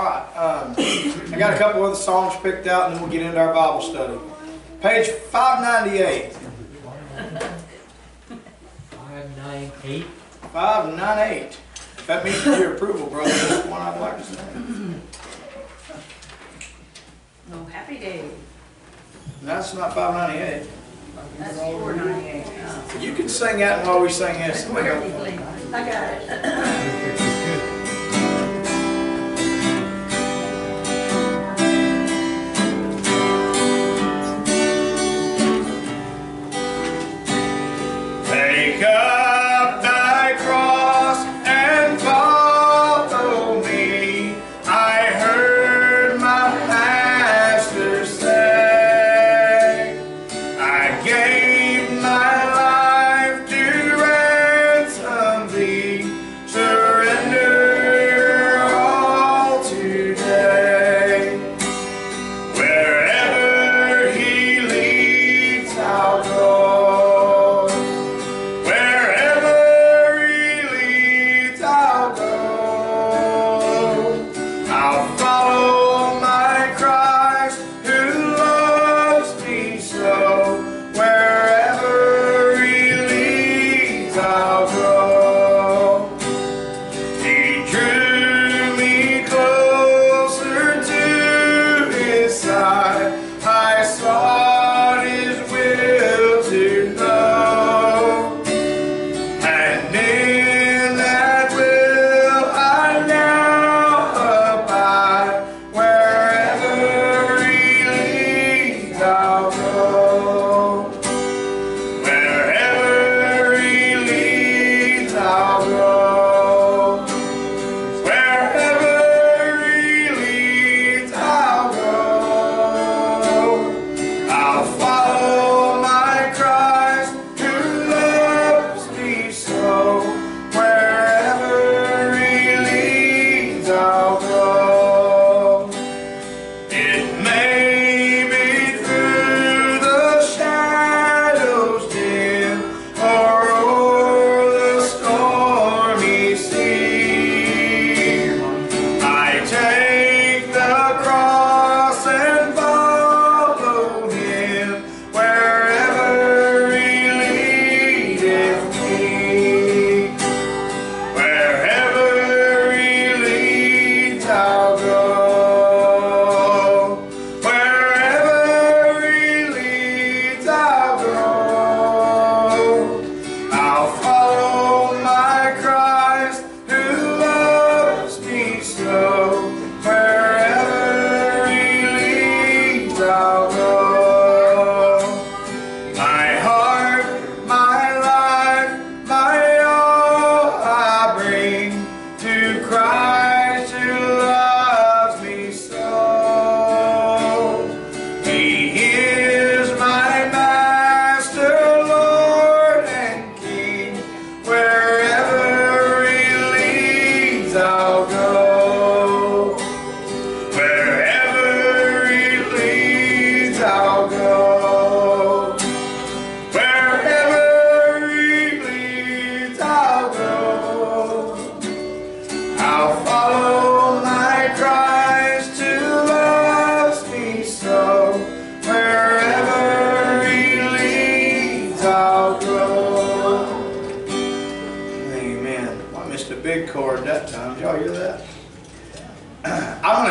Alright, I got a couple other songs picked out and then we'll get into our Bible study. Page 598. 598. 598. If that means your approval, brother, that's the one I'd like to sing. Oh, happy day. That's not 598. That's 498. Oh. You can sing that while we sing this. Where you leave? I got it. Take up thy cross and follow me. I heard my master say, I gave my life to ransom thee. Surrender all today. Wherever he leads, I'll go.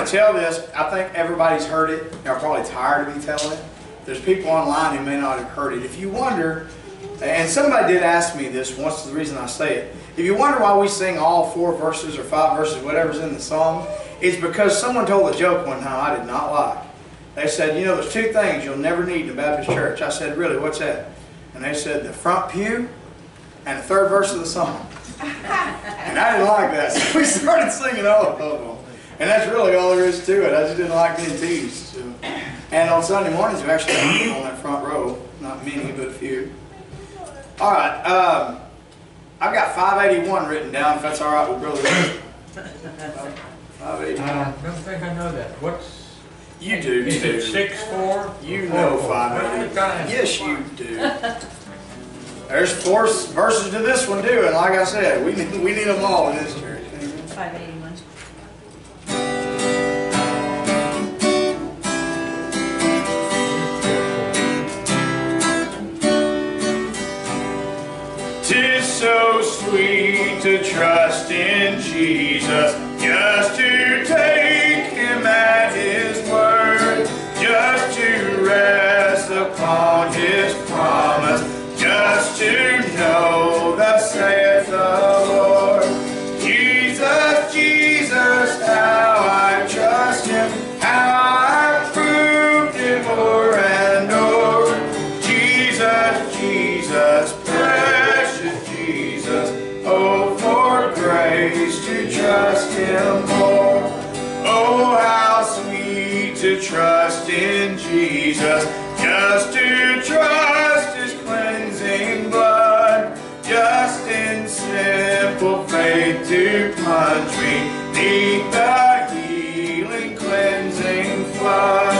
Tell this, I think everybody's heard it. You're probably tired of me telling it. There's people online who may not have heard it. If you wonder, and somebody did ask me this once, the reason I say it, if you wonder why we sing all 4 verses or 5 verses, whatever's in the song, it's because someone told a joke one time I did not like. They said, you know, there's 2 things you'll never need in a Baptist church. I said, really, what's that? And they said, the front pew and the 3rd verse of the song. And I didn't like that, so we started singing all of them. And that's really all there is to it. I just didn't like being teased. So. And on Sunday mornings, we actually have people on that front row. Not many, but a few. All right. I've got 581 written down, if that's all right with Brother Rick. 581. I don't think I know that. What's... You do, Is it 6-4? You know 581. Yes, you do. There's 4 verses to this one, too. And like I said, we need them all in this church. 581. Jesus, just to take him at his word, just to rest upon his promise, just to know thus saith the Lord. Jesus, Jesus, how I trust him, how I proved him o'er and o'er. Jesus, Jesus, precious Jesus, oh, for grace to trust him more. Oh, how sweet to trust in Jesus, just to trust his cleansing blood, just in simple faith to plunge me neath the healing cleansing flood.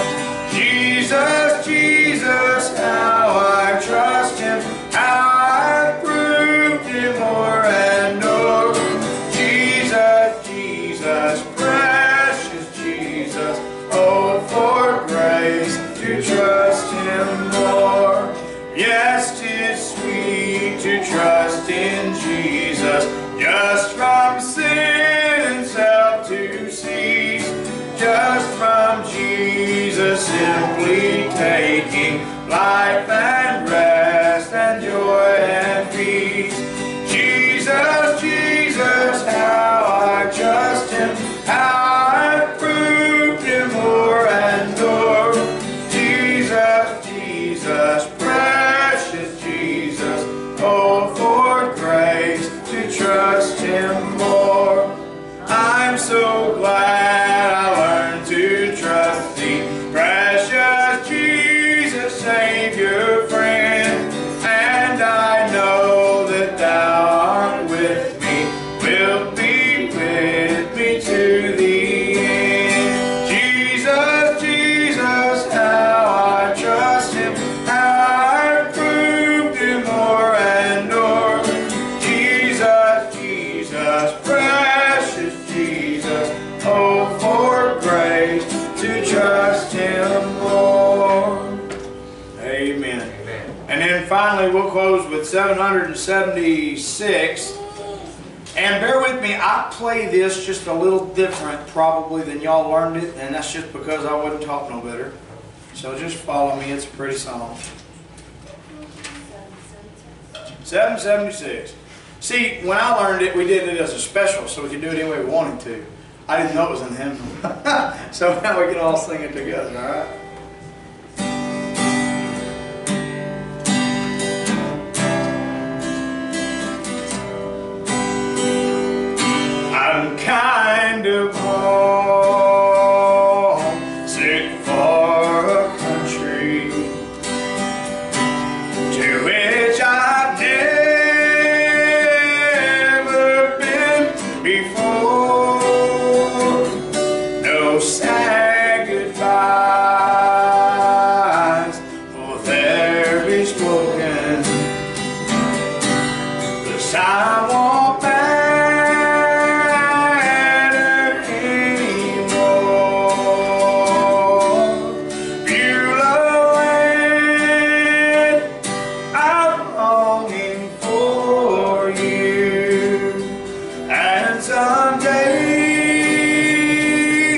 Jesus, Jesus, how I trust him, how I proved him o'er and o'er. Jesus, Jesus, precious Jesus, oh, for grace to trust him more. Yes, 'tis sweet to trust in Jesus, just from sin and self to cease, just from Jesus simply taking life and rest and joy and peace. Jesus, Jesus, how I trust him, how I proved him o'er and o'er. Jesus, Jesus, precious Jesus, oh, for grace to trust him more. I'm so glad I learned to trust thee, precious Jesus, Savior, friend, and I know that thou art with me, wilt be with me to the end. Jesus, Jesus, how I trust him, how I proved him o'er and o'er. Jesus, Jesus, precious Jesus, oh, for grace to trust him more. Amen. Amen. And then finally we'll close with 776. And bear with me, I play this just a little different probably than y'all learned it, and that's just because I wasn't taught no better. So just follow me, it's a pretty song. 776. See, when I learned it, we did it as a special, so we could do it any way we wanted to. I didn't know it was in the hymnal. So now we can all sing it together, alright? I'm kind of homesick for a country to which I've never been before. No sad goodbyes will there be spoken. The sign won't matter anymore. Beulah land, I'm longing for you, and someday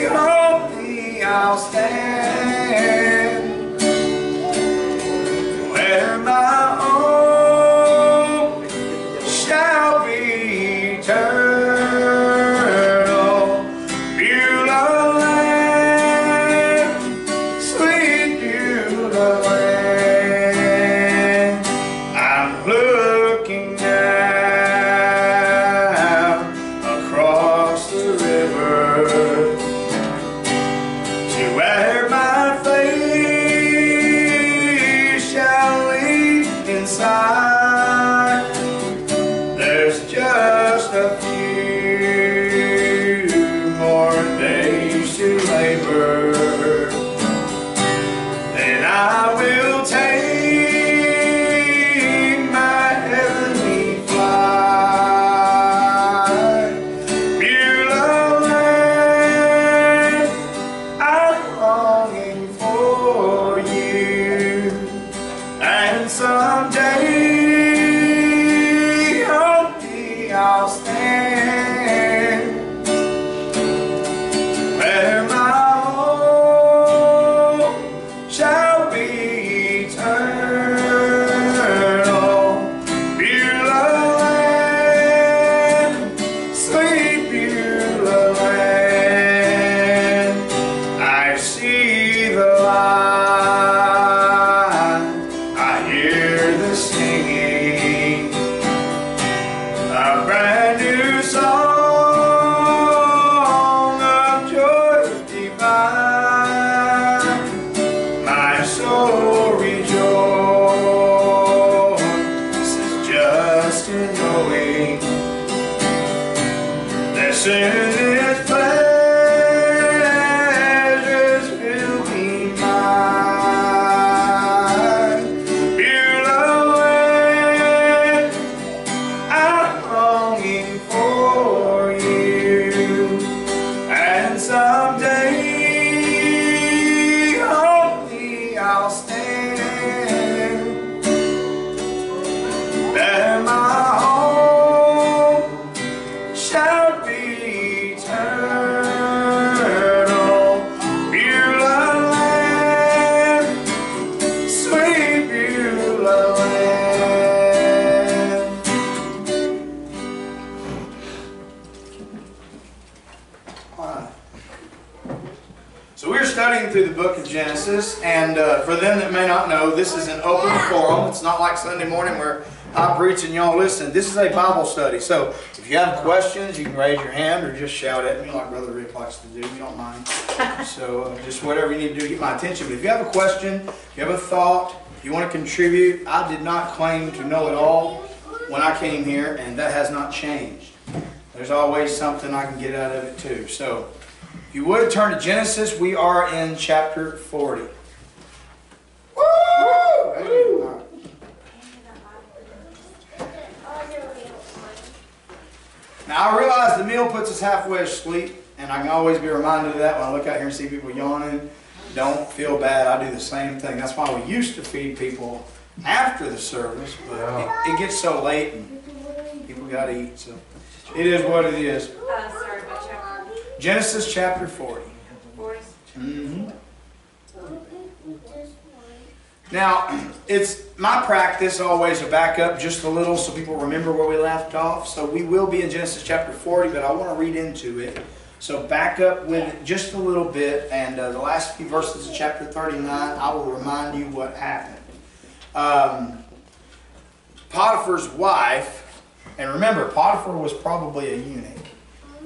hopefully I'll stand where my own shall be eternal. Beulah land, sweet Beulah land, I'm looking now across the river to where my face shall lead inside. There's just a few more days to labor, then I will take my heavenly flight. Beulah land, I'm longing for you, and someday hopefully I'll stand divine, my soul rejoices just in knowing that sin is pleasures will be mine. Beloved, I'm longing for you, and someday only I'll stand, that my home shall be eternal. Beulah land, sweet Beulah land. All right. So we're studying through the book of Genesis, and for them that may not know, this is an open forum. It's not like Sunday morning where I preach and y'all listen. This is a Bible study. So if you have questions, you can raise your hand or just shout at me like Brother Rick likes to do. We don't mind. So just whatever you need to do to get my attention. But if you have a question, if you have a thought, if you want to contribute, I did not claim to know it all when I came here, and that has not changed. There's always something I can get out of it too. So if you would turn to Genesis, we are in chapter 40. Woo! Woo! Now I realize the meal puts us halfway asleep, and I can always be reminded of that when I look out here and see people yawning. Don't feel bad. I do the same thing. That's why we used to feed people after the service, but it gets so late and people got to eat. So it is what it is. Sorry, what chapter? Genesis chapter 40. 40. Mm-hmm. Now, it's my practice always to back up just a little so people remember where we left off. So we will be in Genesis chapter 40, but I want to read into it. So back up with it just a little bit, and the last few verses of chapter 39, I will remind you what happened. Potiphar's wife, and remember, Potiphar was probably a eunuch.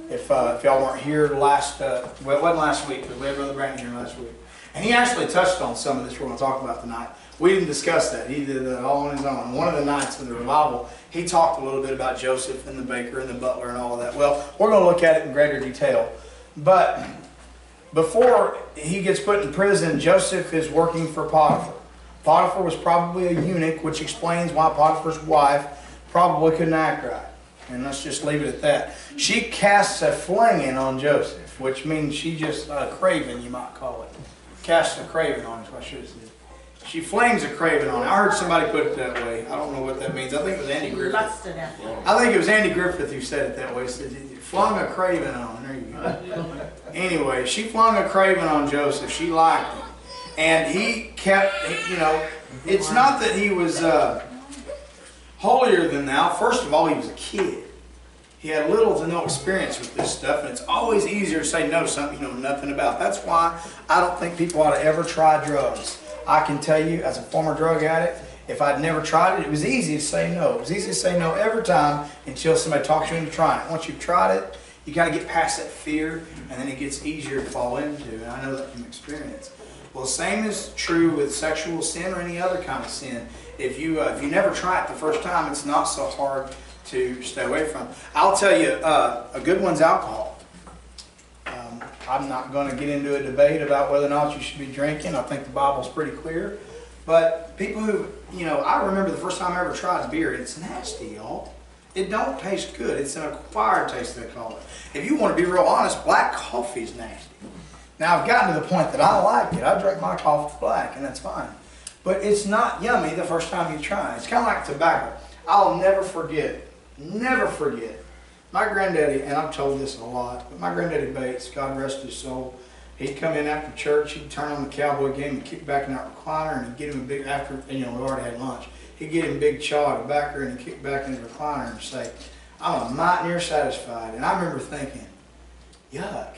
If y'all weren't here last, well, it wasn't last week, but we had Brother Brandon here last week. And he actually touched on some of this we're going to talk about tonight. We didn't discuss that. He did that all on his own. One of the nights in the revival, he talked a little bit about Joseph and the baker and the butler and all of that. Well, we're going to look at it in greater detail. But before he gets put in prison, Joseph is working for Potiphar. Potiphar was probably a eunuch, which explains why Potiphar's wife probably couldn't act right. And let's just leave it at that. She casts a flinging on Joseph, which means she just, a craving, you might call it. Casts a craving on him, is what I should have said. She flings a craving on him. I heard somebody put it that way. I don't know what that means. I think it was Andy Griffith. I think it was Andy Griffith who said it that way. He said, flung a craving on him. There you go. Anyway, she flung a craving on Joseph. She liked him. And he kept, you know, it's not that he was holier than thou. First of all, he was a kid. He had little to no experience with this stuff, and it's always easier to say no to something you know nothing about. That's why I don't think people ought to ever try drugs. I can tell you, as a former drug addict, if I'd never tried it, it was easy to say no. It was easy to say no every time until somebody talks you into trying it. Once you've tried it, you got to get past that fear, and then it gets easier to fall into, and I know that from experience. Well, the same is true with sexual sin or any other kind of sin. If you never try it the first time, it's not so hard to stay away from. I'll tell you, a good one's alcohol. I'm not going to get into a debate about whether or not you should be drinking. I think the Bible's pretty clear. But people who, you know, I remember the first time I ever tried beer. It's nasty, y'all. It don't taste good. It's an acquired taste, they call it. If you want to be real honest, black coffee is nasty. Now, I've gotten to the point that I like it. I drink my coffee black, and that's fine. But it's not yummy the first time you try it. It's kind of like tobacco. I'll never forget, my granddaddy, and I've told this a lot, but my granddaddy Bates, God rest his soul, he'd come in after church, he'd turn on the cowboy game and kick back in that recliner, and he'd get him a big, after, you know, we already had lunch, he'd get him a big chaw tobacco and he'd kick back in the recliner and say, I'm a mite near satisfied. And I remember thinking, yuck,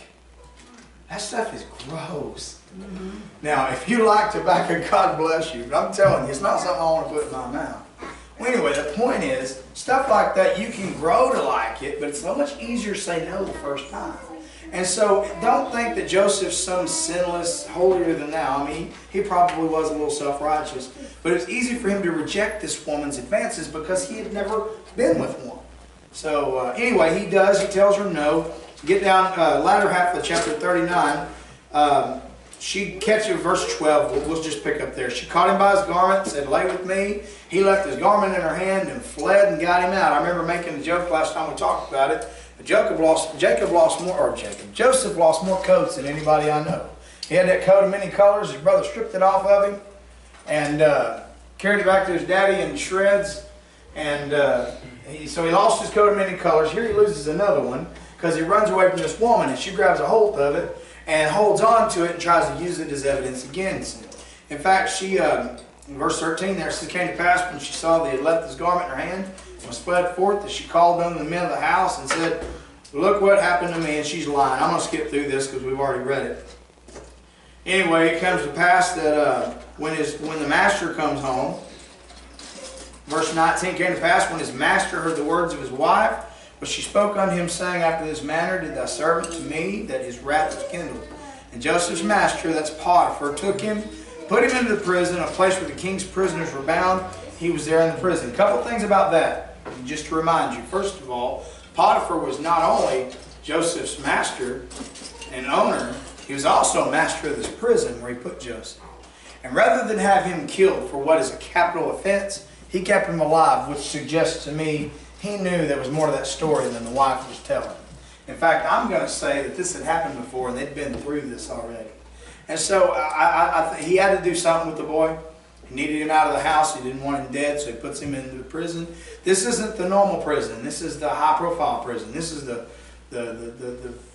that stuff is gross. Mm-hmm. Now, if you like tobacco, God bless you, but I'm telling you, it's not something I want to put in my mouth. Well, anyway, the point is, stuff like that, you can grow to like it, but it's so much easier to say no the first time. And so don't think that Joseph's some sinless, holier than thou. I mean, he probably was a little self-righteous. But it's easy for him to reject this woman's advances because he had never been with one. So anyway, he does. He tells her no. Get down, latter half of chapter 39. She catches verse 12. We'll just pick up there. She caught him by his garment, said, "Lay with me." He left his garment in her hand and fled and got him out. I remember making a joke last time we talked about it. Joseph lost more coats than anybody I know. He had that coat of many colors. His brother stripped it off of him and carried it back to his daddy in shreds. And so he lost his coat of many colors. Here he loses another one because he runs away from this woman, and she grabs a hold of it and holds on to it and tries to use it as evidence against him. In fact, she, in verse 13 there, it says, "It came to pass when she saw that he had left his garment in her hand and was fled forth, that she called on the men of the house and said, 'Look what happened to me,'" and she's lying. I'm going to skip through this because we've already read it. Anyway, it comes to pass that when the master comes home, verse 19, "Came to pass when his master heard the words of his wife, but she spoke unto him, saying, After this manner did thy servant to me, that his wrath was kindled. And Joseph's master," that's Potiphar, "took him, put him into the prison, a place where the king's prisoners were bound. He was there in the prison." A couple things about that, just to remind you. First of all, Potiphar was not only Joseph's master and owner, he was also master of this prison where he put Joseph. And rather than have him killed for what is a capital offense, he kept him alive, which suggests to me he knew there was more to that story than the wife was telling. In fact, I'm going to say that this had happened before and they'd been through this already. And so he had to do something with the boy. He needed him out of the house. He didn't want him dead, so he puts him into the prison. This isn't the normal prison. This is the high-profile prison. This is the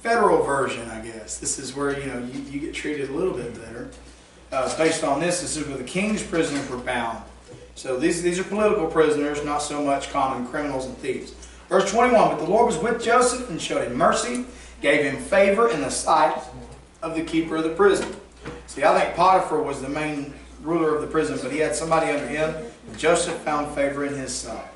federal version, I guess. This is where you get treated a little bit better. Based on this is where the king's prisoners were bound. So these are political prisoners, not so much common criminals and thieves. Verse 21, "But the Lord was with Joseph and showed him mercy, gave him favor in the sight of the keeper of the prison." See, I think Potiphar was the main ruler of the prison, but he had somebody under him, and Joseph found favor in his sight.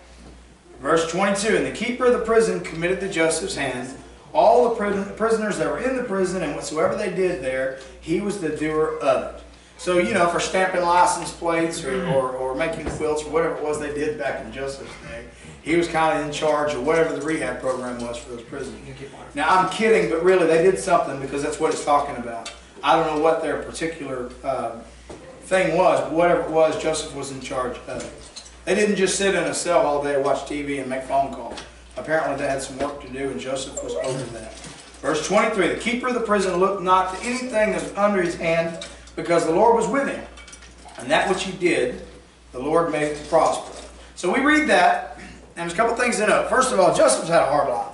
Verse 22, "And the keeper of the prison committed to Joseph's hand all the prisoners that were in the prison, and whatsoever they did there, he was the doer of it." So, for stamping license plates or making quilts or whatever it was they did back in Joseph's day, he was kind of in charge of whatever the rehab program was for those prisoners. Now, I'm kidding, but really they did something because that's what it's talking about. I don't know what their particular thing was, but whatever it was, Joseph was in charge of it. They didn't just sit in a cell all day, watch TV, and make phone calls. Apparently they had some work to do, and Joseph was over that. Verse 23, "The keeper of the prison looked not to anything that was under his hand, because the Lord was with him. And that which he did, the Lord made it to prosper." So we read that, and there's a couple things to note. First of all, Joseph's had a hard life.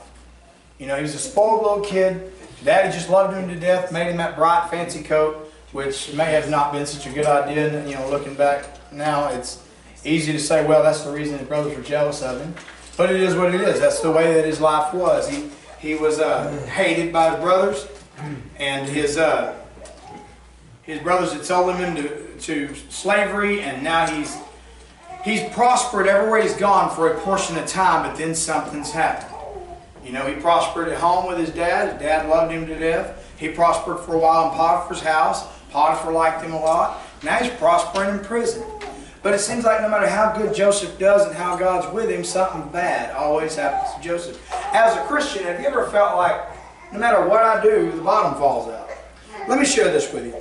He was a spoiled little kid. Daddy just loved him to death, made him that bright, fancy coat, which may have not been such a good idea. Looking back now, it's easy to say, well, that's the reason his brothers were jealous of him. But it is what it is. That's the way that his life was. He was hated by his brothers, and his brothers had sold him into slavery, and now he's prospered everywhere he's gone for a portion of time, but then something's happened. He prospered at home with his dad. His dad loved him to death. He prospered for a while in Potiphar's house. Potiphar liked him a lot. Now he's prospering in prison. But it seems like no matter how good Joseph does and how God's with him, something bad always happens to Joseph. As a Christian, have you ever felt like no matter what I do, the bottom falls out? Let me share this with you.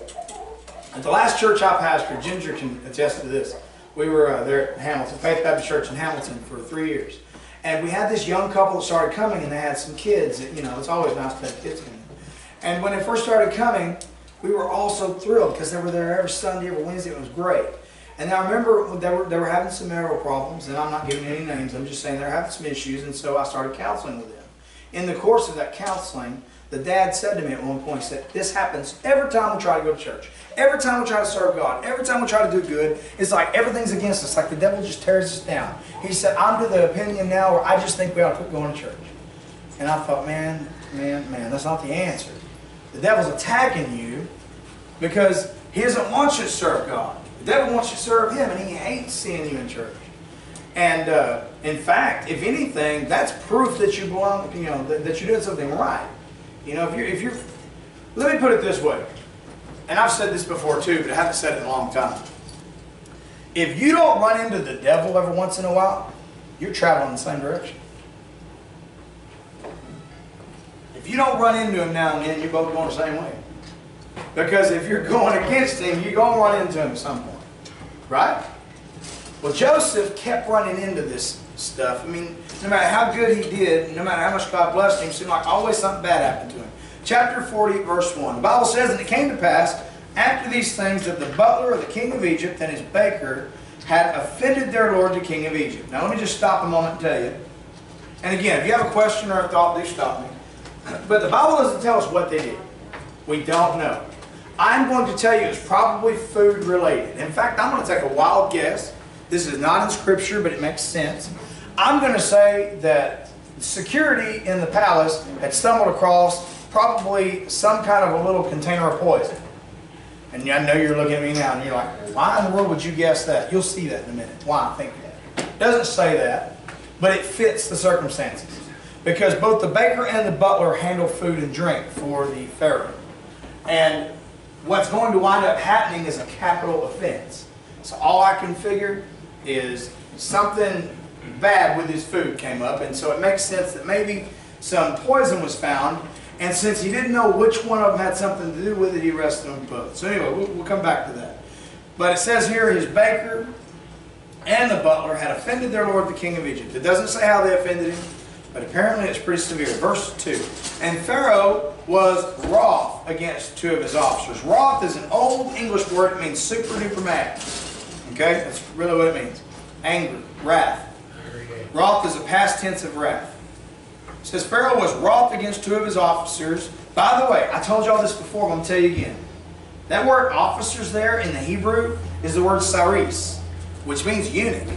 At the last church I pastored, Ginger can attest to this. We were there at Hamilton, Faith Baptist Church in Hamilton for 3 years. And we had this young couple that started coming, and they had some kids. It's always nice to have kids in. And when they first started coming, we were all so thrilled because they were there every Sunday, every Wednesday. It was great. And I remember they were having some marital problems, and I'm not giving any names. I'm just saying they're having some issues, and so I started counseling with them. In the course of that counseling, the dad said to me at one point, he said, "This happens every time we try to go to church. Every time we try to serve God. Every time we try to do good, it's like everything's against us, like the devil just tears us down." He said, "I'm to the opinion now where I just think we ought to quit going to church." And I thought, man, that's not the answer. The devil's attacking you because he doesn't want you to serve God. The devil wants you to serve him, and he hates seeing you in church. And in fact, if anything, that's proof that you belong, that you're doing something right. You know, if you're, let me put it this way, and I've said this before too, but I haven't said it in a long time. If you don't run into the devil every once in a while, you're traveling in the same direction. If you don't run into him now and then, you're both going the same way. Because if you're going against him, you're going to run into him at some point. Right? Well, Joseph kept running into this stuff. I mean, no matter how good he did, no matter how much God blessed him, it seemed like always something bad happened to him. Chapter 40, verse 1. The Bible says, "And it came to pass, after these things, that the butler of the king of Egypt and his baker had offended their lord, the king of Egypt." Now, let me just stop a moment and tell you. And again, if you have a question or a thought, do stop me. But the Bible doesn't tell us what they did. We don't know. I'm going to tell you it's probably food related. In fact, I'm going to take a wild guess. This is not in Scripture, but it makes sense. I'm going to say that security in the palace had stumbled across probably some kind of a little container of poison. And I know you're looking at me now and you're like, why in the world would you guess that? You'll see that in a minute. Why I think that. It doesn't say that, but it fits the circumstances. Because both the baker and the butler handle food and drink for the Pharaoh. And what's going to wind up happening is a capital offense. So all I can figure is something bad with his food came up. And so it makes sense that maybe some poison was found. And since he didn't know which one of them had something to do with it, he arrested them both. So anyway, we'll come back to that. But it says here his baker and the butler had offended their lord, the king of Egypt. It doesn't say how they offended him, but apparently it's pretty severe. Verse 2. "And Pharaoh was wroth against two of his officers." Wroth is an old English word. It means super duper mad. Okay? That's really what it means. Anger, wrath. Wroth is a past tense of wrath. It says Pharaoh was wroth against two of his officers. By the way, I told y'all this before, but I'm going to tell you again. That word officers there in the Hebrew is the word saris, which means eunuch.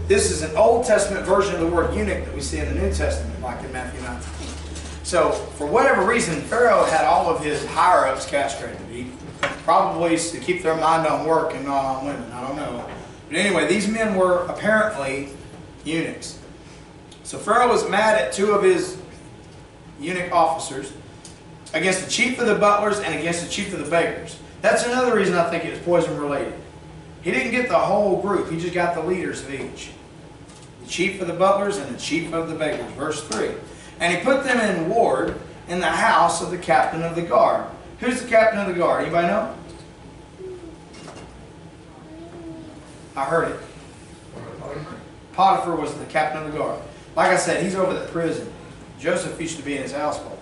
This is an Old Testament version of the word eunuch that we see in the New Testament, like in Matthew 19. So, for whatever reason, Pharaoh had all of his higher-ups castrated. He probably to keep their mind on work and not on women. I don't know. But anyway, these men were apparently eunuchs. So Pharaoh was mad at two of his eunuch officers against the chief of the butlers and against the chief of the bakers. That's another reason I think it was poison related. He didn't get the whole group. He just got the leaders of each. The chief of the butlers and the chief of the bakers. Verse 3. "And he put them in ward in the house of the captain of the guard." Who's the captain of the guard? Anybody know? I heard it. Potiphar was the captain of the guard. Like I said, he's over the prison. Joseph used to be in his household.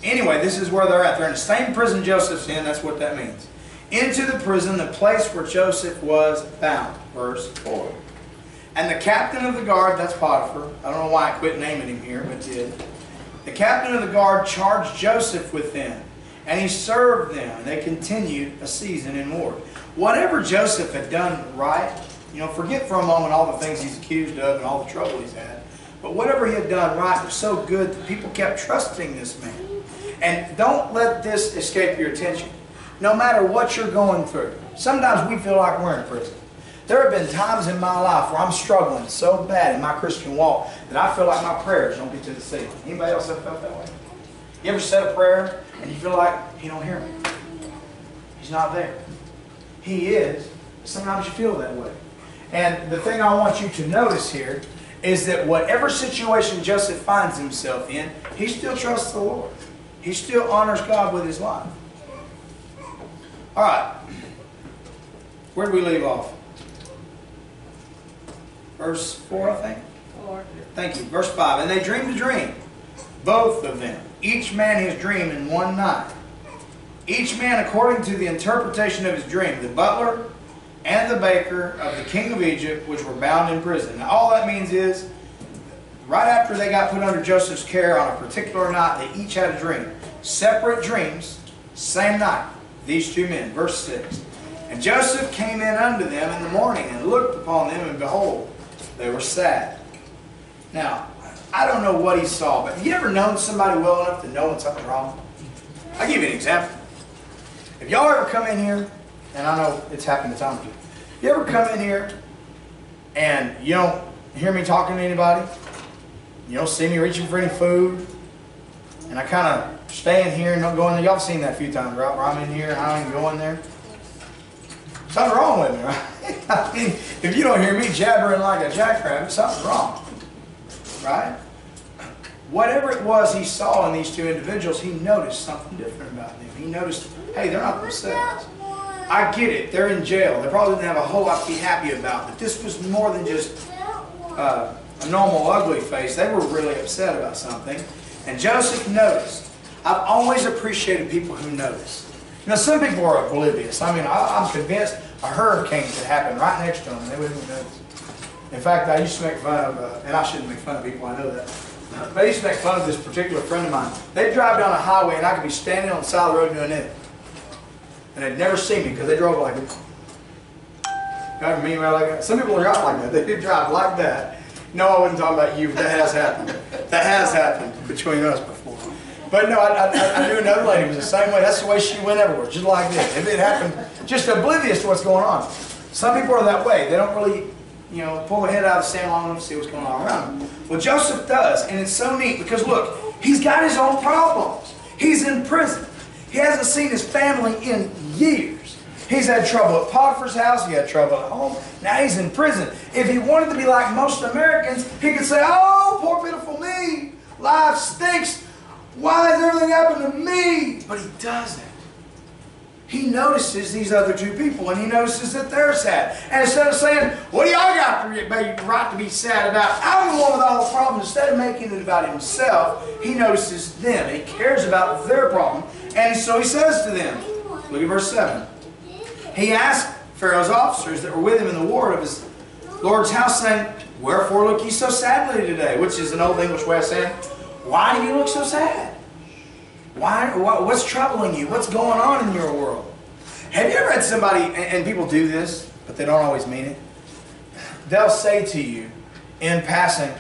Anyway, this is where they're at. They're in the same prison Joseph's in. That's what that means. "Into the prison, the place where Joseph was bound." Verse 4. "And the captain of the guard," that's Potiphar. I don't know why I quit naming him here, but did. "The captain of the guard charged Joseph with them, and he served them, and they continued a season in ward." Whatever Joseph had done right, you know, forget for a moment all the things he's accused of and all the trouble he's had. But whatever he had done right was so good that people kept trusting this man. And don't let this escape your attention. No matter what you're going through, sometimes we feel like we're in prison. There have been times in my life where I'm struggling so bad in my Christian walk that I feel like my prayers don't get to the ceiling. Anybody else have felt that way? You ever said a prayer and you feel like he don't hear me? He's not there. He is. Sometimes you feel that way. And the thing I want you to notice here is that whatever situation Joseph finds himself in, he still trusts the Lord. He still honors God with his life. All right. Where did we leave off? Verse 4, I think? 4. Thank you. Verse 5. "And they dreamed a dream, both of them, each man his dream in one night. Each man according to the interpretation of his dream, the butler and the baker of the king of Egypt, which were bound in prison." Now all that means is, right after they got put under Joseph's care on a particular night, they each had a dream. Separate dreams, same night. These two men. Verse 6. "And Joseph came in unto them in the morning, and looked upon them, and behold, they were sad." Now, I don't know what he saw, but have you ever known somebody well enough to know when something's wrong? I'll give you an example. If y'all ever come in here, and I know it's happened to some of you, you ever come in here and you don't hear me talking to anybody? You don't see me reaching for any food? And I kind of staying here and don't go in there. Y'all have seen that a few times, right? Where I'm in here and I don't even go in there. Something wrong with me, right? I mean, if you don't hear me jabbering like a jackrabbit, something's wrong, right? Whatever it was he saw in these two individuals, he noticed something different about them. He noticed, hey, they're not themselves. I get it, they're in jail. They probably didn't have a whole lot to be happy about, but this was more than just a normal ugly face. They were really upset about something. And Joseph noticed. I've always appreciated people who notice. You know, some people are oblivious. I mean, I'm convinced a hurricane could happen right next to them and they wouldn't even notice. In fact, I used to make fun of, and I shouldn't make fun of people, I know that. But I used to make fun of this particular friend of mine. They'd drive down a highway and I could be standing on the side of the road doing it. And they'd never see me because they drove like this. Got me right like that. Some people are out like that. They do drive like that. No, I wasn't talking about you, but that has happened. That has happened between us before. But no, I knew another lady who was the same way. That's the way she went everywhere, just like this. If it happened, just oblivious to what's going on. Some people are that way. They don't really, you know, pull their head out of the sand long enough to see what's going on around them. Well, Joseph does, and it's so neat because look, he's got his own problems. He's in prison. He hasn't seen his family in years. He's had trouble at Potiphar's house. He had trouble at home. Now he's in prison. If he wanted to be like most Americans, he could say, oh, poor pitiful me. Life stinks. Why has everything happened to me? But he doesn't. He notices these other two people, and he notices that they're sad. And instead of saying, what do y'all got the right to be sad about? I'm the one with all the problems. Instead of making it about himself, he notices them. And he cares about their problem. And so he says to them, look at verse 7. He asked Pharaoh's officers that were with him in the ward of his Lord's house, saying, wherefore look ye so sadly today? Which is an old English way of saying, why do you look so sad? What's troubling you? What's going on in your world? Have you ever had somebody, and people do this, but they don't always mean it. They'll say to you in passing,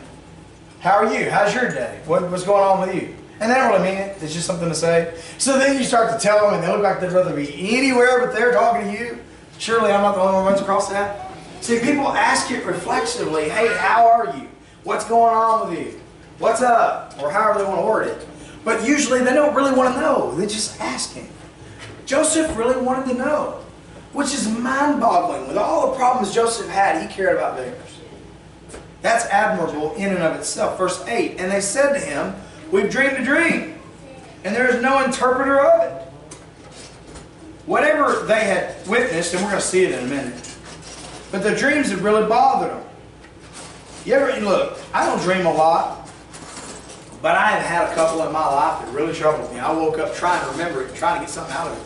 how are you? How's your day? What's going on with you? And they don't really mean it. It's just something to say. So then you start to tell them, and they look like they'd rather be anywhere but they're talking to you. Surely I'm not the only one who runs across that. See, people ask it reflexively, hey, how are you? What's going on with you? What's up? Or however they want to word it. But usually they don't really want to know. They're just asking. Joseph really wanted to know, which is mind-boggling. With all the problems Joseph had, he cared about theirs. That's admirable in and of itself. Verse 8, and they said to him, we've dreamed a dream, and there is no interpreter of it. Whatever they had witnessed, and we're going to see it in a minute, but the dreams had really bothered them. You ever, look, I don't dream a lot. But I have had a couple in my life that really troubled me. I woke up trying to remember it, trying to get something out of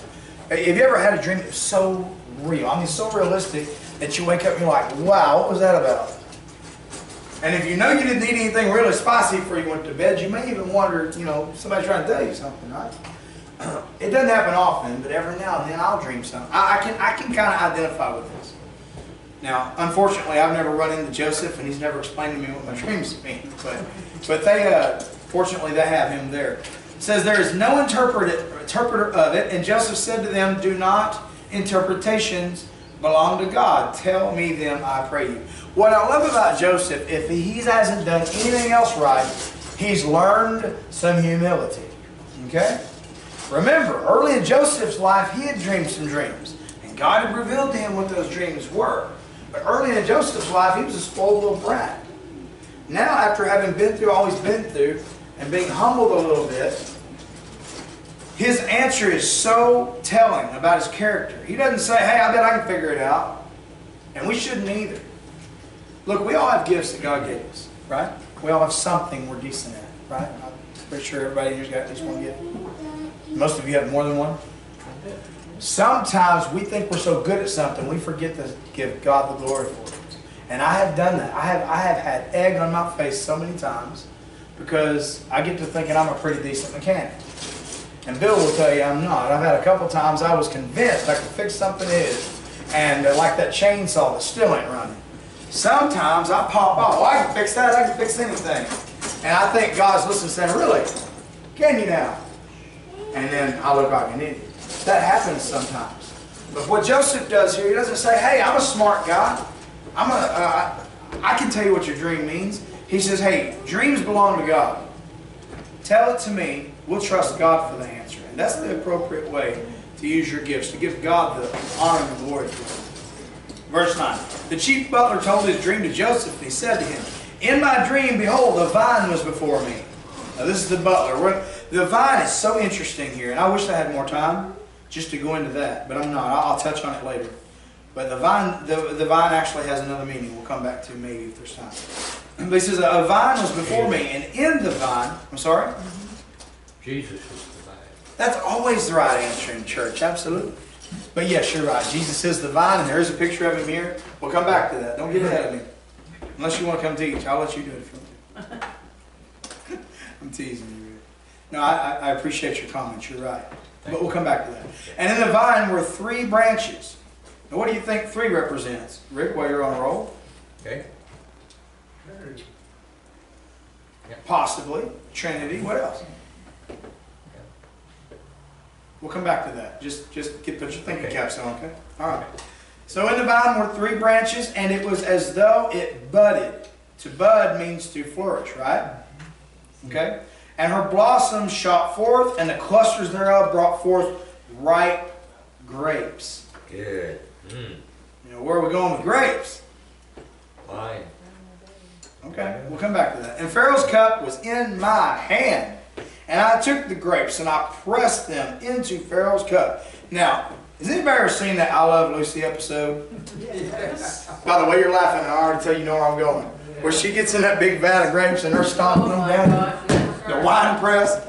it. Have you ever had a dream that was so real? I mean, so realistic that you wake up and you're like, wow, what was that about? And if you know you didn't eat anything really spicy before you went to bed, you may even wonder, you know, somebody's trying to tell you something, right? It doesn't happen often, but every now and then I'll dream something. I can kind of identify with this. Now, unfortunately, I've never run into Joseph, and he's never explained to me what my dreams mean. But they, fortunately, they have him there. It says, there is no interpreter of it, and Joseph said to them, do not interpretations belong to God. Tell me them, I pray you. What I love about Joseph, if he hasn't done anything else right, he's learned some humility. Okay? Remember, early in Joseph's life, he had dreamed some dreams. And God had revealed to him what those dreams were. But early in Joseph's life, he was a spoiled little brat. Now, after having been through all he's been through, and being humbled a little bit, his answer is so telling about his character. He doesn't say, hey, I bet I can figure it out. And we shouldn't either. Look, we all have gifts that God gave us, right? We all have something we're decent at, right? I'm pretty sure everybody here's got at least one gift. Most of you have more than one. Sometimes we think we're so good at something, we forget to give God the glory for it. And I have done that. I have had egg on my face so many times because I get to thinking I'm a pretty decent mechanic. And Bill will tell you I'm not. I've had a couple times I was convinced I could fix something and like that chainsaw that still ain't running. Sometimes I pop off, oh, I can fix that, I can fix anything. And I think God's listening saying, really? Can you now? And then I look like an idiot. That happens sometimes. But what Joseph does here, he doesn't say, hey, I'm a smart guy. I can tell you what your dream means. He says, hey, dreams belong to God. Tell it to me, we'll trust God for the answer. And that's the appropriate way to use your gifts, to give God the honor and the glory for it. Verse 9. The chief butler told his dream to Joseph, and he said to him, in my dream, behold, a vine was before me. Now this is the butler. The vine is so interesting here, and I wish I had more time just to go into that, but I'm not. I'll touch on it later. But the vine actually has another meaning. We'll come back to maybe if there's time. But he says, a vine was before me, and in the vine, I'm sorry? Jesus is the vine. That's always the right answer in church, absolutely. But yes, you're right. Jesus is the vine, and there is a picture of him here. We'll come back to that. Don't get ahead of me. Unless you want to come teach, I'll let you do it if you want to. I'm teasing you. No, I appreciate your comments. You're right. But we'll come back to that. And in the vine were 3 branches. Now, what do you think 3 represents? Rick, while you're on a roll? Okay. Possibly. Trinity. What else? We'll come back to that. Just put your thinking caps on, okay? All right. So in the vine were 3 branches, and it was as though it budded. To bud means to flourish, right? Okay? And her blossoms shot forth, and the clusters thereof brought forth ripe grapes. Good. You know, where are we going with grapes? Wine. Okay, we'll come back to that. And Pharaoh's cup was in my hand, and I took the grapes, and I pressed them into Pharaoh's cup. Now, has anybody ever seen that I Love Lucy episode? Yes. By the way you're laughing, I already tell you know where I'm going. Where she gets in that big vat of grapes and they're stomping them down. The wine press.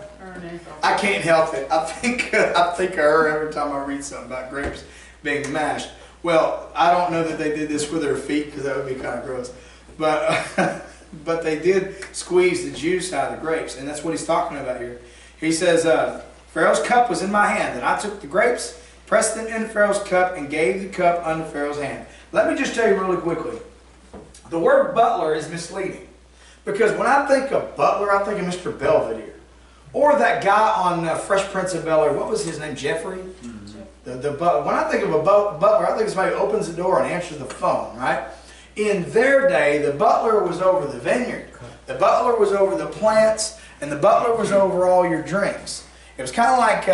I can't help it. I think of her every time I read something about grapes being mashed. Well, I don't know that they did this with their feet because that would be kind of gross. But they did squeeze the juice out of the grapes, and that's what he's talking about here. He says, Pharaoh's cup was in my hand, and I took the grapes, pressed them in Pharaoh's cup, and gave the cup unto Pharaoh's hand. Let me just tell you really quickly. The word butler is misleading. Because when I think of butler, I think of Mr. Belvedere. Or that guy on Fresh Prince of Bel-Air, what was his name, Jeffrey? Mm-hmm. The butler. When I think of a butler, I think of somebody who opens the door and answers the phone, right? In their day, the butler was over the vineyard. The butler was over the plants, and the butler was over all your drinks. It was kind of like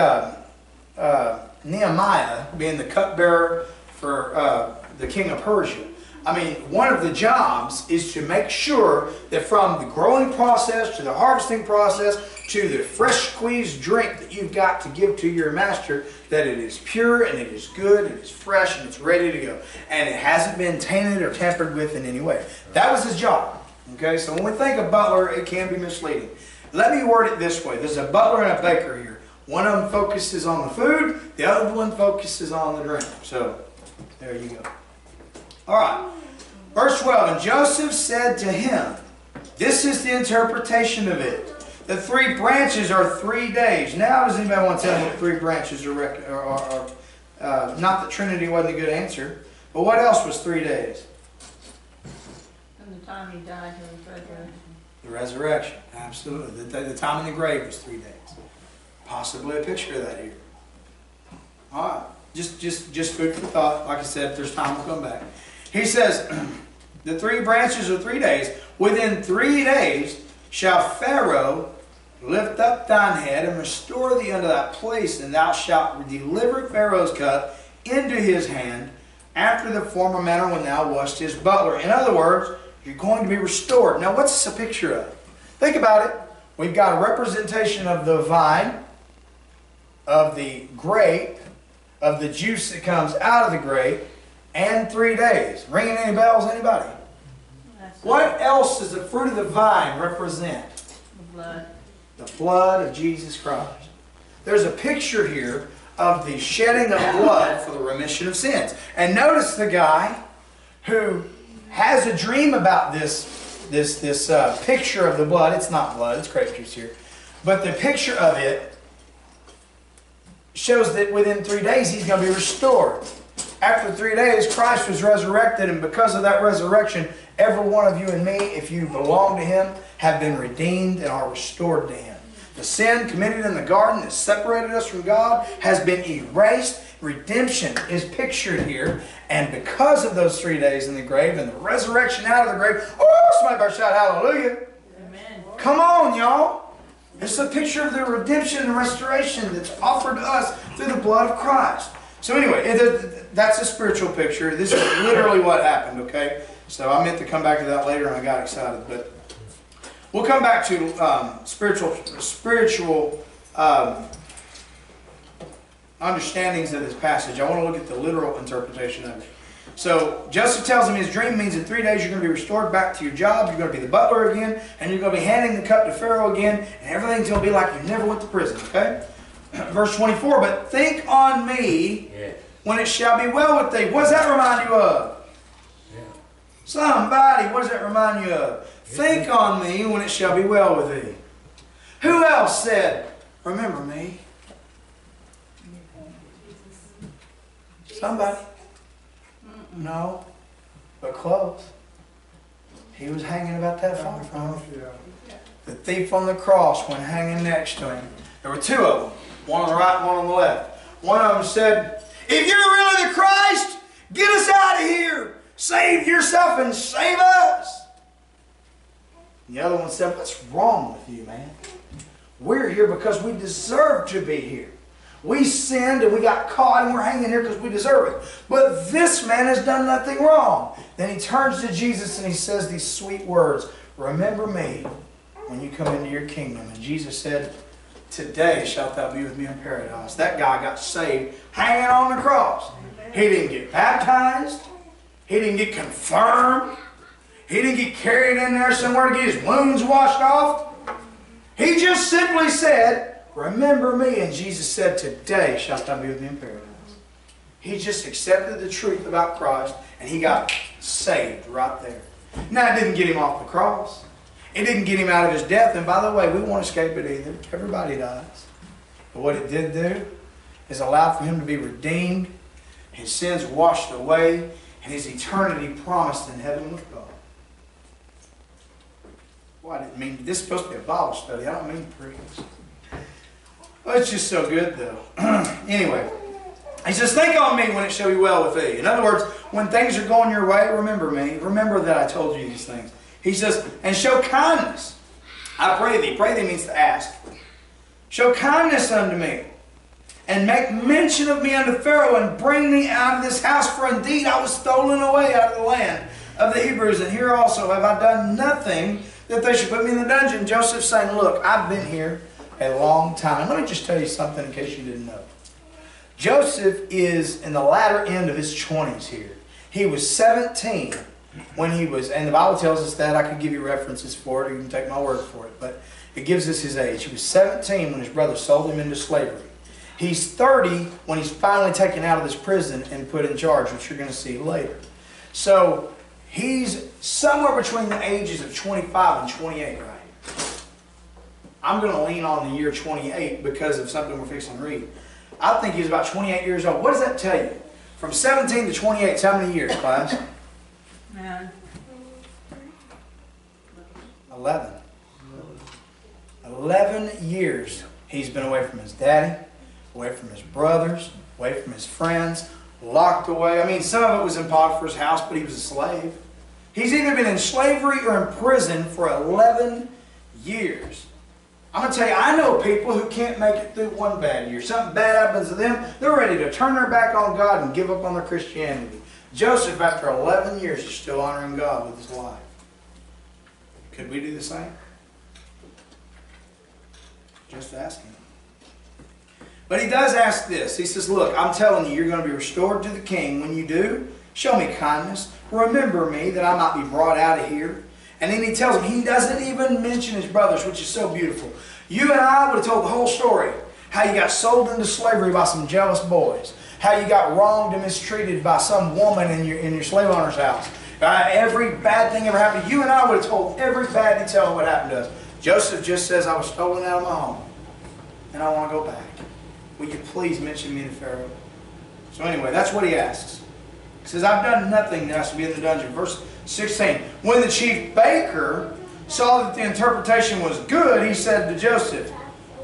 Nehemiah being the cupbearer for the king of Persia. I mean, one of the jobs is to make sure that from the growing process to the harvesting process to the fresh squeezed drink that you've got to give to your master, that it is pure and it is good and it's fresh and it's ready to go. And it hasn't been tainted or tampered with in any way. That was his job. Okay, so when we think of butler, it can be misleading. Let me word it this way. There's a butler and a baker here. One of them focuses on the food, the other one focuses on the drink. So, there you go. All right. Verse 12, and Joseph said to him, this is the interpretation of it. The 3 branches are 3 days. Now, does anybody want to tell me what 3 branches are not that Trinity wasn't a good answer, but what else was 3 days? From the time he died to his resurrection. The resurrection, absolutely. The time in the grave was 3 days. Possibly a picture of that here. All right. Just food for thought. Like I said, if there's time, we'll come back. He says, the 3 branches are 3 days. Within 3 days shall Pharaoh lift up thine head and restore thee unto thy place, and thou shalt deliver Pharaoh's cup into his hand after the former manner when thou wast his butler. In other words, you're going to be restored. Now, what's this a picture of? Think about it. We've got a representation of the vine, of the grape, of the juice that comes out of the grape, and 3 days. Ringing any bells, anybody? What else does the fruit of the vine represent? The blood. The blood of Jesus Christ. There's a picture here of the shedding of blood for the remission of sins. And notice the guy who has a dream about this picture of the blood. It's not blood, it's grape juice here. But the picture of it shows that within 3 days he's going to be restored. After 3 days, Christ was resurrected, and because of that resurrection, every one of you and me, if you belong to Him, have been redeemed and are restored to Him. The sin committed in the garden that separated us from God has been erased. Redemption is pictured here, and because of those 3 days in the grave and the resurrection out of the grave, oh, somebody better shout hallelujah. Amen. Come on, y'all. It's a picture of the redemption and restoration that's offered to us through the blood of Christ. So anyway, that's a spiritual picture. This is literally what happened, okay? So I meant to come back to that later and I got excited. But we'll come back to spiritual understandings of this passage. I want to look at the literal interpretation of it. So Joseph tells him his dream means in 3 days you're going to be restored back to your job, you're going to be the butler again, and you're going to be handing the cup to Pharaoh again, and everything's going to be like you never went to prison, okay? Verse 24, but think on me when it shall be well with thee. What does that remind you of? Somebody, what does that remind you of? Think on me when it shall be well with thee. Who else said, remember me? Somebody. No, but close. He was hanging about that far from him. The thief on the cross, when hanging next to him, there were two of them, one on the right and one on the left. One of them said, if you're really the Christ, get us out of here. Save yourself and save us. And the other one said, what's wrong with you, man? We're here because we deserve to be here. We sinned and we got caught and we're hanging here because we deserve it. But this man has done nothing wrong. Then he turns to Jesus and he says these sweet words, remember me when you come into your kingdom. And Jesus said, today shalt thou be with me in paradise. That guy got saved hanging on the cross. He didn't get baptized. He didn't get confirmed. He didn't get carried in there somewhere to get his wounds washed off. He just simply said, remember me. And Jesus said, today shalt thou be with me in paradise. He just accepted the truth about Christ and he got saved right there. Now, it didn't get him off the cross. It didn't get him out of his death. And by the way, we won't escape it either. Everybody dies. But what it did do is allow for him to be redeemed, his sins washed away, and his eternity promised in heaven with God. Well, I didn't mean, this is supposed to be a Bible study. I don't mean to preach. Well, it's just so good, though. Anyway, he says, think on me when it shall be well with thee. In other words, when things are going your way, remember me. Remember that I told you these things. He says, and show kindness. I pray thee. Pray thee means to ask. Show kindness unto me, and make mention of me unto Pharaoh, and bring me out of this house, for indeed I was stolen away out of the land of the Hebrews, and here also have I done nothing that they should put me in the dungeon. Joseph's saying, look, I've been here a long time. Let me just tell you something in case you didn't know. Joseph is in the latter end of his 20s here. He was 17 when he was, and the Bible tells us that. I could give you references for it, or you can take my word for it, but it gives us his age. He was 17 when his brother sold him into slavery. He's 30 when he's finally taken out of this prison and put in charge, which you're going to see later. So he's somewhere between the ages of 25 and 28 right here. I'm going to lean on the year 28 because of something we're fixing to read. I think he's about 28 years old. What does that tell you? From 17 to 28 is how many years, class? 11. 11 years he's been away from his daddy, away from his brothers, away from his friends, locked away. I mean, some of it was in Potiphar's house, but he was a slave. He's either been in slavery or in prison for 11 years. I'm going to tell you, I know people who can't make it through one bad year. Something bad happens to them, they're ready to turn their back on God and give up on their Christianity. Joseph, after 11 years, is still honoring God with his life. Could we do the same? Just asking. But he does ask this. He says, look, I'm telling you, you're going to be restored to the king. When you do, show me kindness. Remember me, that I might be brought out of here. And then he tells him, he doesn't even mention his brothers, which is so beautiful. You and I would have told the whole story. How you got sold into slavery by some jealous boys. How you got wronged and mistreated by some woman in your slave owner's house. Every bad thing ever happened. You and I would have told every bad detail of what happened to us. Joseph just says, I was stolen out of my home. And I want to go back. Will you please mention me to Pharaoh? So anyway, that's what he asks. He says, I've done nothing that has to be in the dungeon. Verse 16. When the chief baker saw that the interpretation was good, he said to Joseph,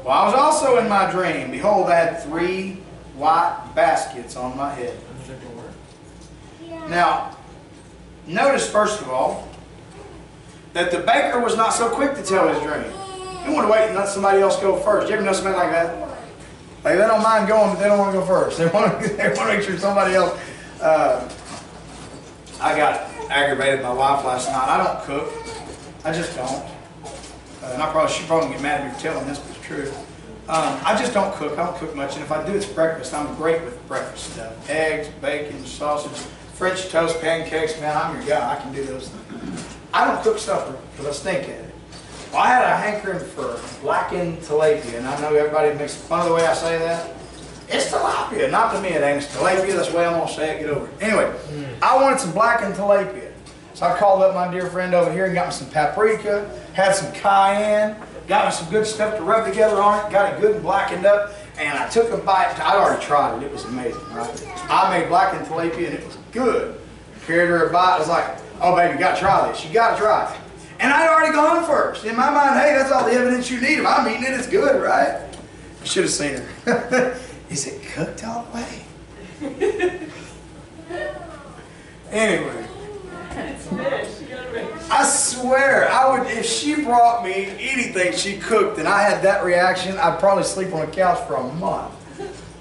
well, I was also in my dream. Behold, I had 3 white baskets on my head. Now, notice first of all, that the baker was not so quick to tell his dream. You want to wait and let somebody else go first. You ever know somebody like that? Like, they don't mind going, but they don't want to go first. They want to make sure somebody else. I got aggravated with my wife last night. I don't cook. I just don't. And she probably get mad at me for telling this, but it's true. I just don't cook. I don't cook much. And if I do, it's breakfast. I'm great with breakfast stuff. Eggs, bacon, sausage, French toast, pancakes. Man, I'm your guy. I can do those things. I don't cook stuff because I stink at it. Well, I had a hankering for blackened tilapia, and I know everybody makes fun of the way I say that. It's tilapia. Not to me, it ain't. It's tilapia. That's the way I'm going to say it. Get over it. Anyway, I wanted some blackened tilapia. So I called up my dear friend over here and got me some paprika, had some cayenne, got me some good stuff to rub together on it, got it good and blackened up, and I took a bite. I'd already tried it. It was amazing, right? I made blackened tilapia, and it was good. Carried her a bite. I was like, oh, baby, you got to try this. You got to try it. And I'd already gone first. In my mind, hey, that's all the evidence you need. If I'm eating it, it's good, right? You should have seen her. Is it cooked all the way? Anyway. I swear, if she brought me anything she cooked and I had that reaction, I'd probably sleep on the couch for a month.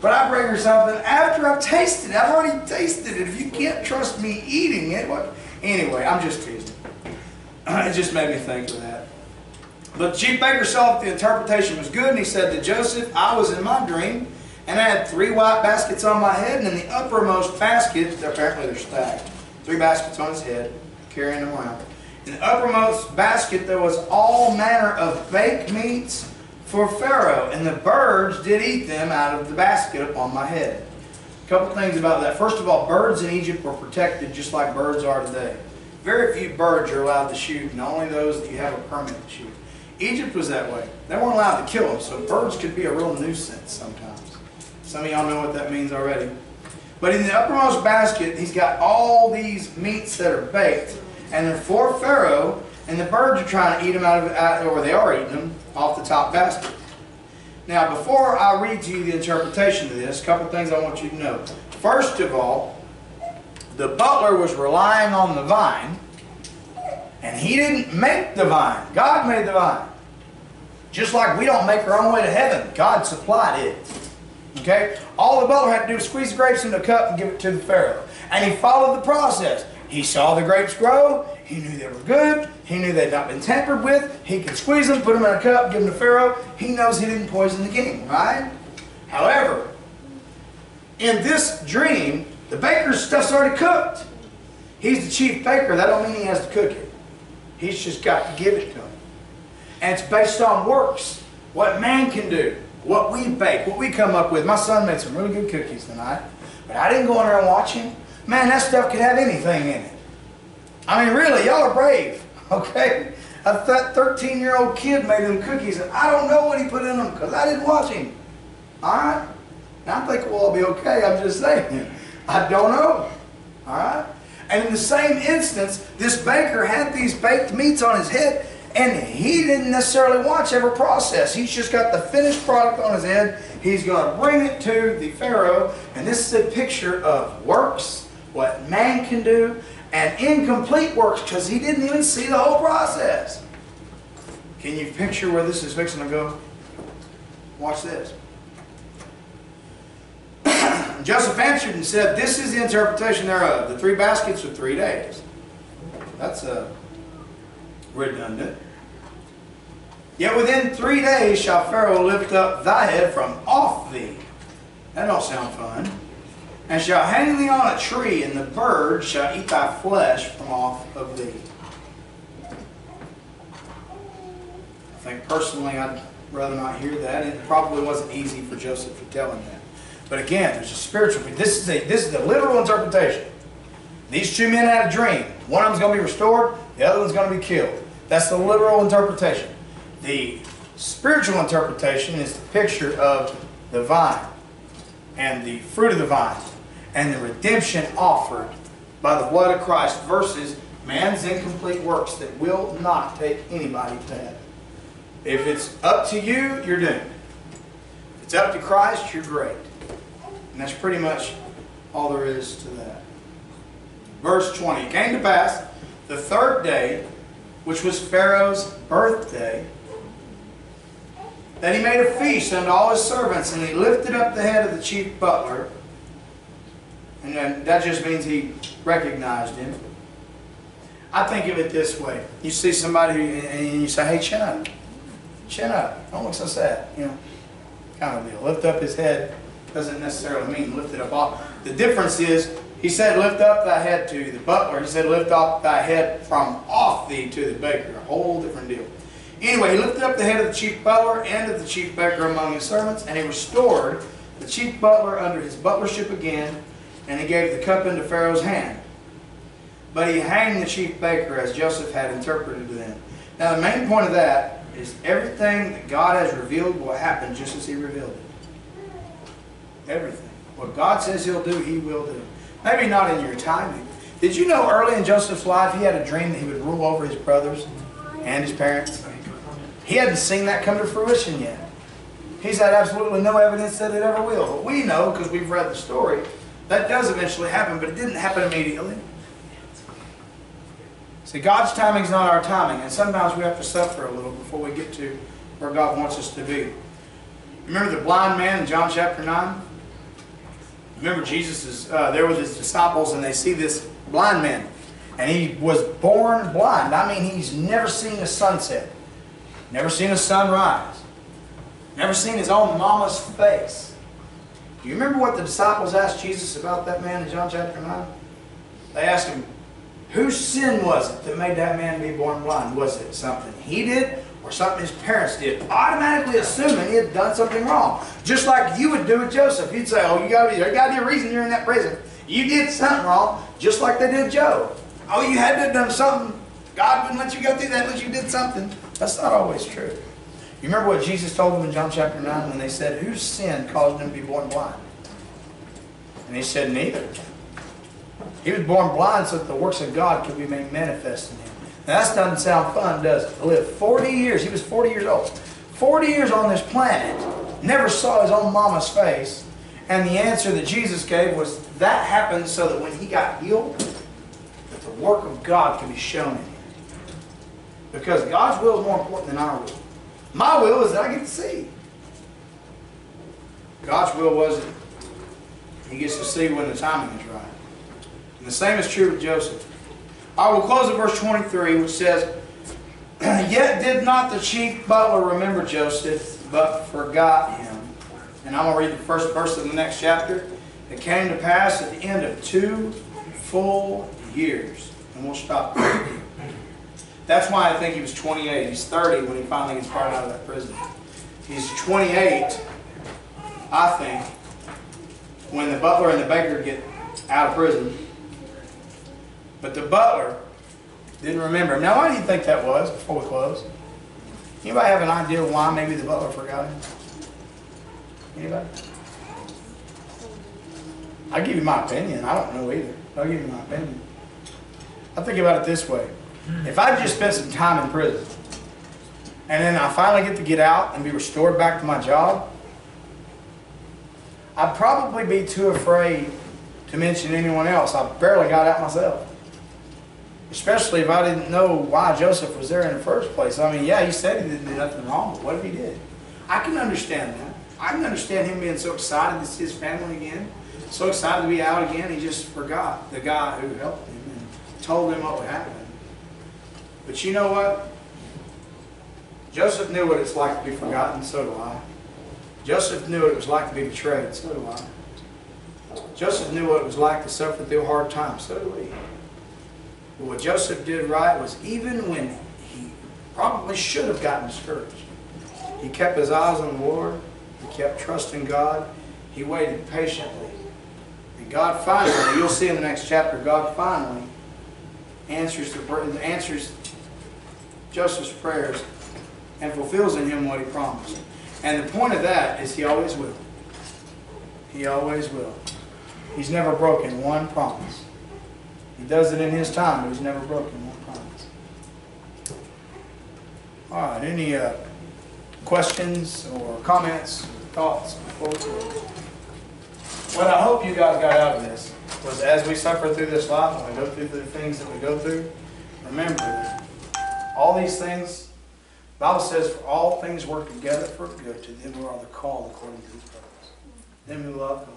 But I bring her something after I've tasted it. I've already tasted it. If you can't trust me eating it, what? Anyway, I'm just teasing. It just made me think of that. But the chief baker saw that the interpretation was good, and he said to Joseph, I was in my dream, and I had 3 white baskets on my head, and in the uppermost basket, apparently they're stacked, 3 baskets on his head, carrying them around. In the uppermost basket there was all manner of baked meats for Pharaoh, and the birds did eat them out of the basket upon my head. A couple things about that. First of all, birds in Egypt were protected just like birds are today. Very few birds are allowed to shoot, and only those that you have a permit to shoot. Egypt was that way. They weren't allowed to kill them, so birds could be a real nuisance sometimes. Some of y'all know what that means already. But in the uppermost basket, he's got all these meats that are baked, and they're for Pharaoh, and the birds are trying to eat them or they are eating them, off the top basket. Now, before I read to you the interpretation of this, a couple things I want you to know. First of all, the butler was relying on the vine, and he didn't make the vine. God made the vine. Just like we don't make our own way to heaven. God supplied it. Okay? All the butler had to do was squeeze the grapes into a cup and give it to the Pharaoh. And he followed the process. He saw the grapes grow. He knew they were good. He knew they'd not been tampered with. He could squeeze them, put them in a cup, give them to Pharaoh. He knows he didn't poison the king, right? However, in this dream, the baker's stuff's already cooked. He's the chief baker. That don't mean he has to cook it. He's just got to give it to him. And it's based on works. What man can do. What we bake. What we come up with. My son made some really good cookies tonight. But I didn't go in there and watch him. Man, that stuff could have anything in it. I mean, really, y'all are brave. Okay? That 13-year-old kid made them cookies, and I don't know what he put in them because I didn't watch him. Alright? Now I think we'll all be okay. I'm just saying. I don't know. Alright? And in the same instance, this baker had these baked meats on his head, and he didn't necessarily watch every process. He's just got the finished product on his head. He's going to bring it to the Pharaoh, and this is a picture of works, what man can do, and incomplete works, because he didn't even see the whole process. Can you picture where this is fixing to go? Watch this. Joseph answered and said, this is the interpretation thereof. The 3 baskets are 3 days. That's redundant. Yet within 3 days shall Pharaoh lift up thy head from off thee. That don't sound fun. And shall hang thee on a tree, and the birds shall eat thy flesh from off of thee. I think personally I'd rather not hear that. It probably wasn't easy for Joseph to tell him that. But again, there's a spiritual. This is the literal interpretation. These 2 men had a dream. One of them's going to be restored. The other one's going to be killed. That's the literal interpretation. The spiritual interpretation is the picture of the vine and the fruit of the vine and the redemption offered by the blood of Christ versus man's incomplete works that will not take anybody to heaven. If it's up to you, you're doomed. If it's up to Christ, you're great. And that's pretty much all there is to that. Verse 20. It came to pass the 3rd day, which was Pharaoh's birthday, that he made a feast unto all his servants, and he lifted up the head of the chief butler. And then that just means he recognized him. I think of it this way. You see somebody and you say, hey, chin up. Chin up. Don't look so sad. You know, kind of deal. Lift up his head doesn't necessarily mean lift it up off. The difference is, he said, lift up thy head to the butler. He said, lift up thy head from off thee to the baker. A whole different deal. Anyway, he lifted up the head of the chief butler and of the chief baker among his servants, and he restored the chief butler under his butlership again, and he gave the cup into Pharaoh's hand. But he hanged the chief baker as Joseph had interpreted to them. Now the main point of that is everything that God has revealed will happen just as he revealed it. Everything. What God says he'll do, he will do. Maybe not in your timing. Did you know early in Joseph's life he had a dream that he would rule over his brothers and his parents? He hadn't seen that come to fruition yet. He's had absolutely no evidence that it ever will. But we know, because we've read the story, that does eventually happen, but it didn't happen immediately. See, God's timing is not our timing, and sometimes we have to suffer a little before we get to where God wants us to be. Remember the blind man in John chapter 9? Remember Jesus is there with his disciples, and they see this blind man. And he was born blind. I mean, he's never seen a sunset. Never seen a sunrise. Never seen his own mama's face. Do you remember what the disciples asked Jesus about that man in John chapter 9? They asked him, whose sin was it that made that man be born blind? Was it something he did or something his parents did? Automatically assuming he had done something wrong. Just like you would do with Joseph. You'd say, oh, there got to be a reason you're in that prison. You did something wrong, just like they did Job. Oh, you had to have done something. God wouldn't let you go through that unless you did something. That's not always true. You remember what Jesus told them in John chapter 9 when they said, whose sin caused him to be born blind? And he said, neither. He was born blind so that the works of God could be made manifest in him. Now that doesn't sound fun, does it? To live 40 years, he was 40 years old. 40 years on this planet, never saw his own mama's face. And the answer that Jesus gave was, that happened so that when he got healed, that the work of God could be shown in him. Because God's will is more important than our will. My will is that I get to see. God's will was that he gets to see when the timing is right. And the same is true with Joseph. I will close at verse 23, which says, yet did not the chief butler remember Joseph, but forgot him. And I'm going to read the first verse of the next chapter. It came to pass at the end of 2 full years. And we'll stop there. That's why I think he was 28. He's 30 when he finally gets brought out of that prison. He's 28, I think, when the butler and the baker get out of prison. But the butler didn't remember him. Now, why do you think that was before we close? Anybody have an idea why maybe the butler forgot him? Anybody? I'll give you my opinion. I don't know either. I'll give you my opinion. I think about it this way. If I just spent some time in prison, and then I finally get to get out and be restored back to my job, I'd probably be too afraid to mention anyone else. I barely got out myself. Especially if I didn't know why Joseph was there in the first place. I mean, yeah, he said he didn't do nothing wrong, but what if he did? I can understand that. I can understand him being so excited to see his family again, so excited to be out again, he just forgot the guy who helped him and told him what would happen. But you know what? Joseph knew what it's like to be forgotten, so do I. Joseph knew what it was like to be betrayed, so do I. Joseph knew what it was like to suffer through hard times, so do we. But what Joseph did right was, even when he probably should have gotten discouraged, he kept his eyes on the Lord, he kept trusting God, he waited patiently. And God finally, you'll see in the next chapter, God finally answers Joseph's prayers and fulfills in him what he promised. And the point of that is he always will. He always will. He's never broken one promise. He does it in his time, but he's never broken one promise. All right, any questions or comments, thoughts before we close? What I hope you guys got out of this was, as we suffer through this life, and we go through the things that we go through, remember that all these things Bible says, for all things work together for good to them who are the called according to His purpose. Them who love God.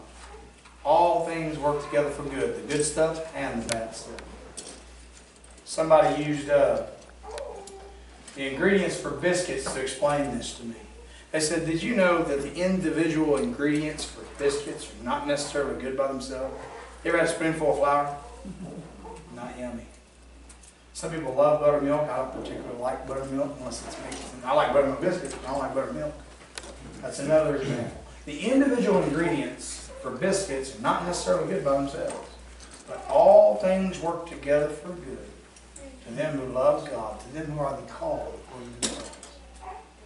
All things work together for good. The good stuff and the bad stuff. Somebody used the ingredients for biscuits to explain this to me. They said, did you know that the individual ingredients for biscuits are not necessarily good by themselves? You ever had a spoonful of flour? Not yummy. Some people love buttermilk. I don't particularly like buttermilk unless it's mixed. I like buttermilk biscuits, but I don't like buttermilk. That's another example. The individual ingredients for biscuits are not necessarily good by themselves. But all things work together for good to them who love God, to them who are the called according to His purpose.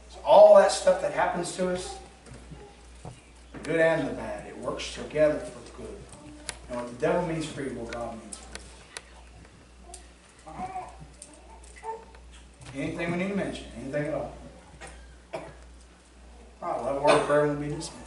So all that stuff that happens to us, the good and the bad, it works together for good. And what the devil means for evil, God means for good. Anything we need to mention? Anything at all? All right, we'll have a word of prayer and we'll be dismissed.